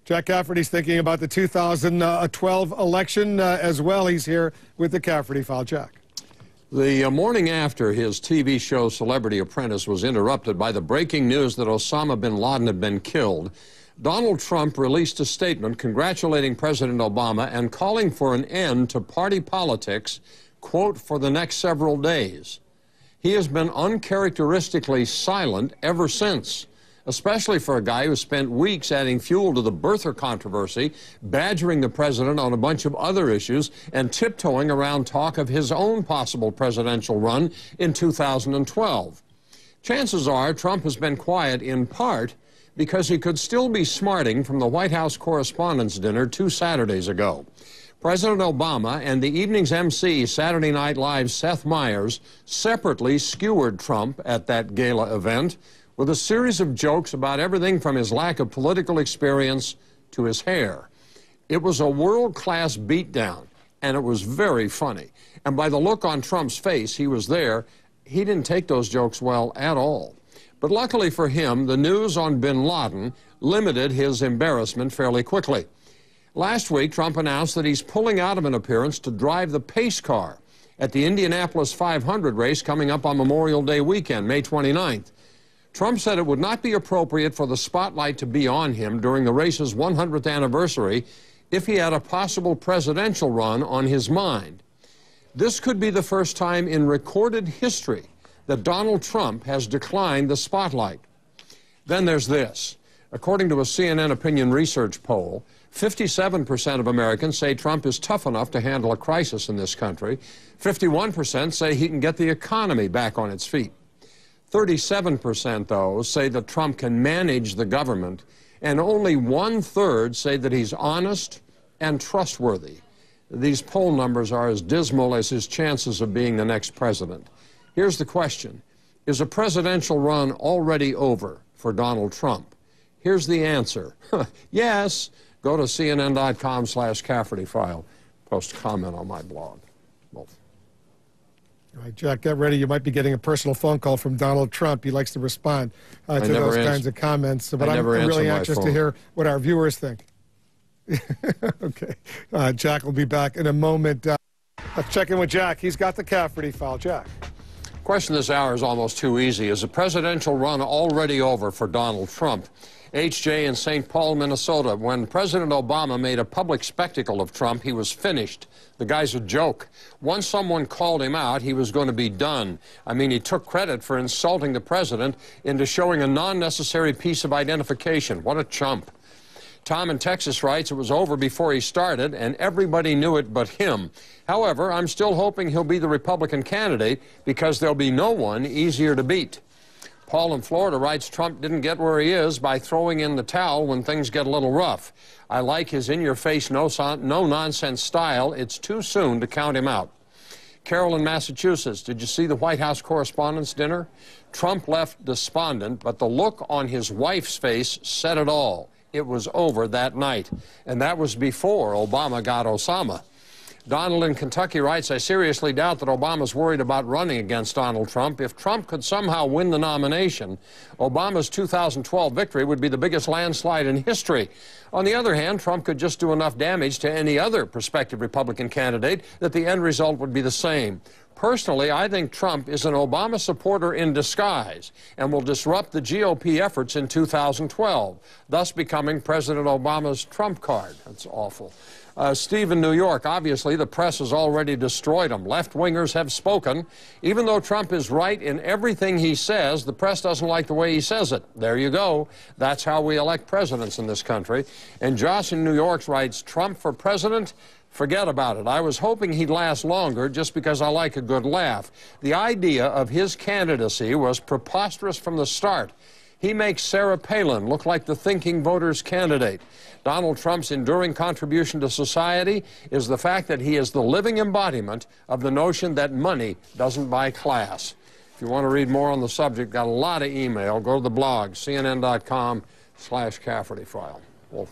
Jack Cafferty's thinking about the 2012 election as well. He's here with the Cafferty File. Jack. The morning after his TV show Celebrity Apprentice was interrupted by the breaking news that Osama bin Laden had been killed, Donald Trump released a statement congratulating President Obama and calling for an end to party politics, quote, for the next several days. He has been uncharacteristically silent ever since, especially for a guy who spent weeks adding fuel to the birther controversy, badgering the president on a bunch of other issues, and tiptoeing around talk of his own possible presidential run in 2012. Chances are Trump has been quiet in part because he could still be smarting from the White House Correspondents' Dinner 2 Saturdays ago. President Obama and the evening's MC, Saturday Night Live's Seth Meyers, separately skewered Trump at that gala event with a series of jokes about everything from his lack of political experience to his hair. It was a world-class beatdown, and it was very funny. And by the look on Trump's face, he was there. He didn't take those jokes well at all. But luckily for him, the news on bin Laden limited his embarrassment fairly quickly. Last week, Trump announced that he's pulling out of an appearance to drive the pace car at the Indianapolis 500 race coming up on Memorial Day weekend, May 29th. Trump said it would not be appropriate for the spotlight to be on him during the race's 100th anniversary if he had a possible presidential run on his mind. This could be the first time in recorded history that Donald Trump has declined the spotlight. Then there's this. According to a CNN opinion research poll, 57% of Americans say Trump is tough enough to handle a crisis in this country. 51% say he can get the economy back on its feet. 37%, though, say that Trump can manage the government, and only 1/3 say that he's honest and trustworthy. These poll numbers are as dismal as his chances of being the next president. Here's the question. Is a presidential run already over for Donald Trump? Here's the answer. Yes. Go to cnn.com/Cafferty File. Post a comment on my blog. Both. All right, Jack, get ready. You might be getting a personal phone call from Donald Trump. He likes to respond to those kinds of comments. But I'm really anxious to hear what our viewers think. Okay. Jack will be back in a moment. Let's check in with Jack. He's got the Cafferty File. Jack. Question this hour is almost too easy. Is the presidential run already over for Donald Trump? HJ in St. Paul, Minnesota. When President Obama made a public spectacle of Trump, he was finished. The guy's a joke. Once someone called him out, he was going to be done. I mean, he took credit for insulting the president into showing a non-necessary piece of identification. What a chump. Tom in Texas writes, it was over before he started, and everybody knew it but him. However, I'm still hoping he'll be the Republican candidate because there'll be no one easier to beat. Paul in Florida writes, Trump didn't get where he is by throwing in the towel when things get a little rough. I like his in-your-face, no-nonsense style. It's too soon to count him out. Carol in Massachusetts, did you see the White House Correspondents' Dinner? Trump left despondent, but the look on his wife's face said it all. It was over that night, and that was before Obama got Osama. Donald in Kentucky writes, I seriously doubt that Obama's worried about running against Donald Trump. If Trump could somehow win the nomination, Obama's 2012 victory would be the biggest landslide in history. On the other hand, Trump could just do enough damage to any other prospective Republican candidate that the end result would be the same. Personally, I think Trump is an Obama supporter in disguise and will disrupt the GOP efforts in 2012, thus becoming President Obama's trump card. That's awful. Steve in New York, obviously the press has already destroyed him. Left-wingers have spoken. Even though Trump is right in everything he says, the press doesn't like the way he says it. There you go. That's how we elect presidents in this country. And Josh in New York writes, Trump for president? Forget about it. I was hoping he'd last longer just because I like a good laugh. The idea of his candidacy was preposterous from the start. He makes Sarah Palin look like the thinking voters candidate. Donald Trump's enduring contribution to society is the fact that he is the living embodiment of the notion that money doesn't buy class. If you want to read more on the subject, got a lot of email, go to the blog, cnn.com/Cafferty File. Wolf.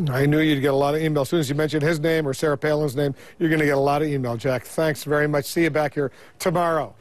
I knew you'd get a lot of email. As soon as you mentioned his name or Sarah Palin's name, you're going to get a lot of email, Jack. Thanks very much. See you back here tomorrow.